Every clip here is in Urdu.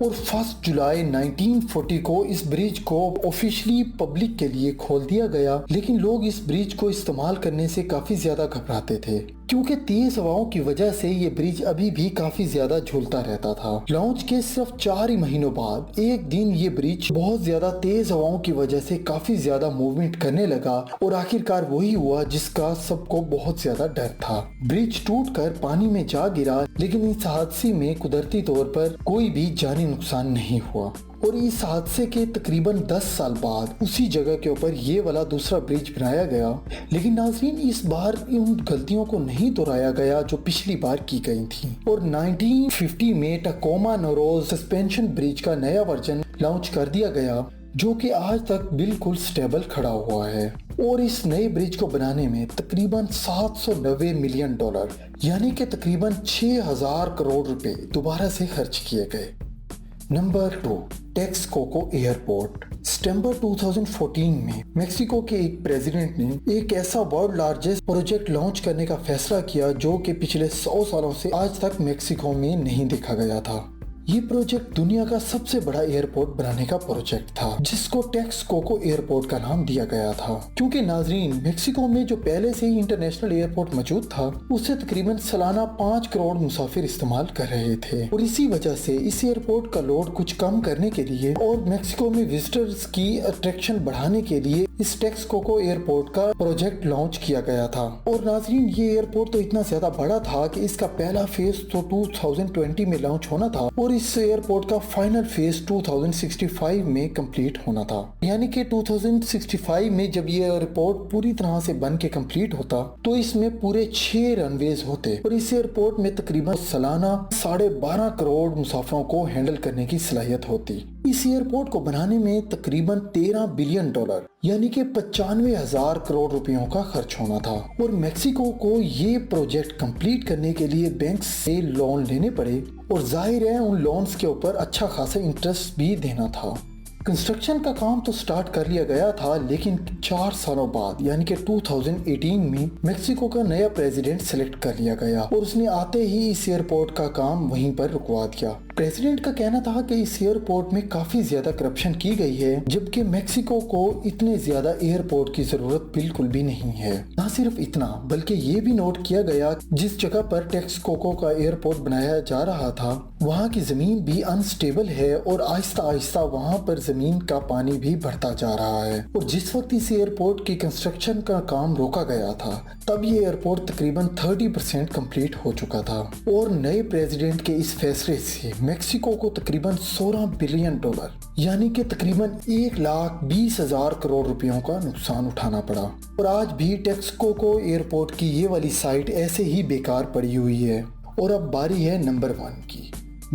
اور 1 جولائی 1940 کو اس برج کو آفیشلی پبلک کے لیے کھول دیا گیا، لیکن لوگ اس برج کو استعمال کرنے سے کافی زیادہ گھبراتے تھے کیونکہ تیز ہواؤں کی وجہ سے یہ برج ابھی بھی کافی زیادہ جھولتا رہتا تھا۔ لانچ کے صرف 4 ہی مہینوں بعد ایک دن یہ برج بہت زیادہ تیز ہواؤں کی وجہ سے کافی زیادہ موومنٹ کرنے لگا اور آخرکار وہی ہوا جس کا سب کو بہت زیادہ ڈر تھا۔ برج ٹوٹ کر پانی میں جا گرا، لیکن اس حادثے میں قدرتی طور پر کوئی بھی جانی نقصان نہیں ہوا، اور اس حادثے کے تقریباً 10 سال بعد اسی جگہ کے اوپر یہ والا دوسرا برج بنایا گیا۔ لیکن ناظرین، اس بار ان غلطیوں کو نہیں دہرایا گیا جو پچھلی بار کی گئی تھیں، اور 1950 میں ٹاکوما نوروز سسپینشن برج کا نیا ورژن لانچ کر دیا گیا جو کہ آج تک بالکل سٹیبل کھڑا ہوا ہے، اور اس نئے برج کو بنانے میں تقریباً $790 ملین یعنی کہ تقریباً 6,000 کروڑ روپے دوبارہ سے خرچ کیے گئے۔ Number 2، ٹیکسکوکو airport. ستمبر 2014 میں میکسیکو کے ایک پریزیڈنٹ نے ایک ایسا ورلڈ لارجسٹ پروجیکٹ لانچ کرنے کا فیصلہ کیا جو کہ پچھلے 100 سالوں سے آج تک میکسیکو میں نہیں دیکھا گیا تھا۔ یہ پروجیکٹ دنیا کا سب سے بڑا ایئرپورٹ بنانے کا پروجیکٹ تھا جس کو ٹیکسکوکو ایئرپورٹ کا نام دیا گیا تھا، کیونکہ ناظرین میکسیکو میں جو پہلے سے ہی انٹرنیشنل ایئرپورٹ موجود تھا اس سے تقریباً سالانہ 5 کروڑ مسافر استعمال کر رہے تھے، اور اسی وجہ سے اس ایئرپورٹ کا لوڈ کچھ کم کرنے کے لیے اور میکسیکو میں وزٹرز کی اٹریکشن بڑھانے کے لیے اس ٹیکسکوکو ایئرپورٹ کا پروجیکٹ لانچ کیا گیا تھا۔ اور ناظرین، یہ ایئرپورٹ تو اتنا زیادہ بڑا تھا کہ اس کا پہلا فیز تو 2020 میں لانچ ہونا تھا اور اس ایئرپورٹ کا فائنل فیز 2065 میں کمپلیٹ ہونا تھا، یعنی کہ 2065 میں جب یہ ایئرپورٹ پوری طرح سے بن کے کمپلیٹ ہوتا تو اس میں پورے 6 رن ویز ہوتے اور اس ایئرپورٹ میں تقریباً سالانہ 12.5 کروڑ مسافروں کو ہینڈل کرنے کی صلاحیت ہوتی۔ اس ایئرپورٹ کو بنانے میں تقریباً $13 بلین یعنی کہ 95,000 کروڑ روپیوں کا خرچ ہونا تھا، اور میکسیکو کو یہ پروجیکٹ کمپلیٹ کرنے کے لیے بینک سے لون لینے پڑے، اور ظاہر ہے ان لونز کے اوپر اچھا خاصا انٹرسٹ بھی دینا تھا۔ کنسٹرکشن کا کام تو سٹارٹ کر لیا گیا تھا، لیکن 4 سالوں بعد یعنی کہ 2018 میں میکسیکو کا نیا پریزیڈنٹ سلیکٹ کر لیا گیا اور اس نے آتے ہی اس ایئرپورٹ کا کام وہیں پر رکوا دیا۔ پریزیڈنٹ کا کہنا تھا کہ اس ایئرپورٹ میں کافی زیادہ کرپشن کی گئی ہے، جبکہ میکسیکو کو اتنے زیادہ ایئرپورٹ کی ضرورت بالکل بھی نہیں ہے۔ نہ صرف اتنا بلکہ یہ بھی نوٹ کیا گیا جس جگہ پر ٹیکسکوکو کا ایئرپورٹ بنایا جا رہا تھا وہاں کی زمین بھی انسٹیبل ہے، اور آہستہ آہستہ وہاں پر زمین کا پانی بھی بڑھتا جا رہا ہے، اور جس وقت اس ایئرپورٹ کی کنسٹرکشن کا کام روکا گیا تھا تب یہ ایئرپورٹ تقریباً 30% کمپلیٹ ہو چکا تھا، اور نئے پریزیڈنٹ کے اس فیصلے سے میکسیکو کو تقریباً $16 بلین یعنی کہ تقریباً 1,20,000 کروڑ روپیوں کا نقصان اٹھانا پڑا، اور آج بھی ٹیکسکوکو ایئرپورٹ کی یہ والی سائٹ ایسے ہی بیکار پڑی ہوئی ہے۔ اور اب باری ہے نمبر 1 کی،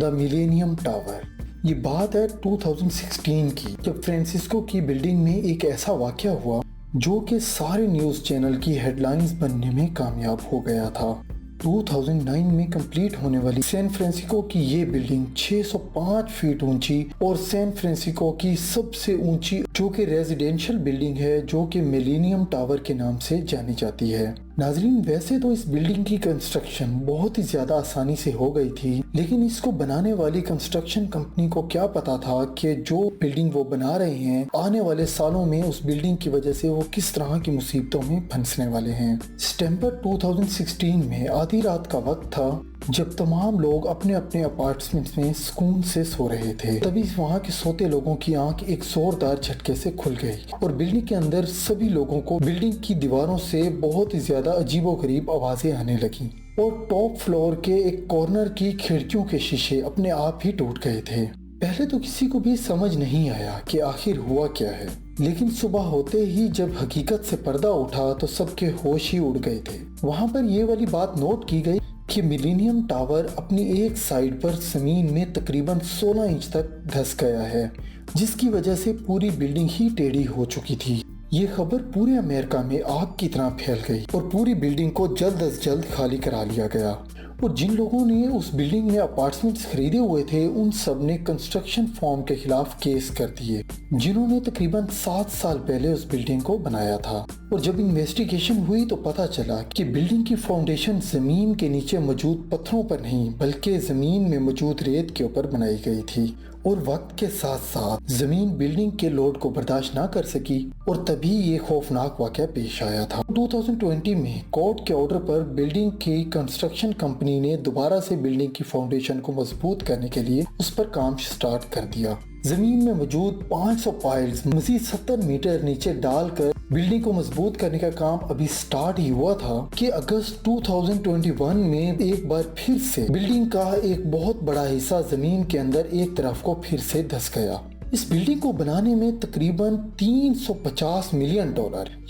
دا ملینیم ٹاور۔ یہ بات ہے 2016 کی، جب فرانسسکو کی بلڈنگ میں ایک ایسا واقعہ ہوا جو کہ سارے نیوز چینل کی ہیڈ لائنز بننے میں کامیاب ہو گیا تھا۔ 2009 میں کمپلیٹ ہونے والی سین فرانسسکو کی یہ بلڈنگ 605 فیٹ اونچی اور سین فرانسسکو کی سب سے اونچی جو کہ ریزیڈینشل بلڈنگ ہے جو کہ ملینیم ٹاور کے نام سے جانی جاتی ہے۔ ناظرین، ویسے تو اس بلڈنگ کی کنسٹرکشن بہت ہی زیادہ آسانی سے ہو گئی تھی، لیکن اس کو بنانے والی کنسٹرکشن کمپنی کو کیا پتا تھا کہ جو بلڈنگ وہ بنا رہے ہیں آنے والے سالوں میں اس بلڈنگ کی وجہ سے وہ کس طرح کی مصیبتوں میں پھنسنے والے ہیں۔ ستمبر 2016 میں آدھی رات کا وقت تھا جب تمام لوگ اپنے اپنے اپارٹمنٹس میں سکون سے سو رہے تھے، تبھی وہاں کے سوتے لوگوں کی آنکھ ایک زوردار جھٹکے سے کھل گئی اور بلڈنگ کے اندر سبھی لوگوں کو بلڈنگ کی دیواروں سے بہت ہی زیادہ عجیب و غریب آوازیں آنے لگیں، اور ٹاپ فلور کے ایک کارنر کی کھڑکیوں کے شیشے اپنے آپ ہی ٹوٹ گئے تھے۔ پہلے تو کسی کو بھی سمجھ نہیں آیا کہ آخر ہوا کیا ہے، لیکن صبح ہوتے ہی جب حقیقت سے پردہ اٹھا تو سب کے ہوش ہی اڑ گئے تھے۔ وہاں پر یہ والی بات نوٹ کی گئی کہ ملینیم ٹاور اپنی ایک سائڈ پر زمین میں تقریباً 16 انچ تک دھس گیا ہے، جس کی وجہ سے پوری بلڈنگ ہی ٹیڑھی ہو چکی تھی۔ یہ خبر پورے امریکہ میں آگ کی طرح پھیل گئی اور پوری بلڈنگ کو جلد از جلد خالی کرا لیا گیا، اور جن لوگوں نے اس بلڈنگ میں اپارٹمنٹس خریدے ہوئے تھے ان سب نے کنسٹرکشن فرم کے خلاف کیس کر دیے جنہوں نے تقریباً 7 سال پہلے اس بلڈنگ کو بنایا تھا۔ اور جب انویسٹیگیشن ہوئی تو پتہ چلا کہ بلڈنگ کی فاؤنڈیشن زمین کے نیچے موجود پتھروں پر نہیں بلکہ زمین میں موجود ریت کے اوپر بنائی گئی تھی، اور وقت کے ساتھ ساتھ زمین بلڈنگ کے لوڈ کو برداشت نہ کر سکی اور تبھی یہ خوفناک واقعہ پیش آیا تھا۔ 2020 میں کورٹ کے آرڈر پر بلڈنگ کی کنسٹرکشن کمپنی نے دوبارہ سے بلڈنگ کی فاؤنڈیشن کو مضبوط کرنے کے لیے اس پر کام سٹارٹ کر دیا۔ زمین میں موجود 500 پائلز مزید 70 میٹر نیچے ڈال کر بلڈنگ کو مضبوط کرنے کا کام ابھی سٹارٹ ہی ہوا تھا کہ اگست 2021 میں ایک بار پھر سے بلڈنگ کا ایک بہت بڑا حصہ زمین کے اندر ایک طرف کو پھر سے دھس گیا۔ اس بلڈنگ کو بنانے میں تقریباً $350 ملین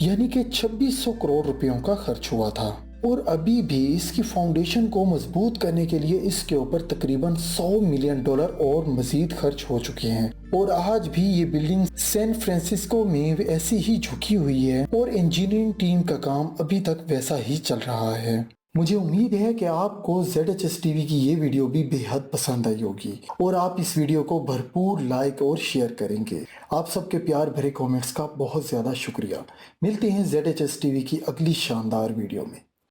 یعنی کہ 2600 کروڑ روپیوں کا خرچ ہوا تھا، اور ابھی بھی اس کی فاؤنڈیشن کو مضبوط کرنے کے لیے اس کے اوپر تقریباً $100 ملین اور مزید خرچ ہو چکے ہیں، اور آج بھی یہ بلڈنگ سین فرانسسکو میں ایسی ہی جھکی ہوئی ہے اور انجینئرنگ ٹیم کا کام ابھی تک ویسا ہی چل رہا ہے۔ مجھے امید ہے کہ آپ کو ZHS TV کی یہ ویڈیو بھی بے حد پسند آئی ہوگی اور آپ اس ویڈیو کو بھرپور لائک اور شیئر کریں گے۔ آپ سب کے پیار بھرے کومنٹس کا بہت زیادہ شکریہ۔ ملتے ہیں ZHS TV کی اگلی شاندار ویڈیو میں۔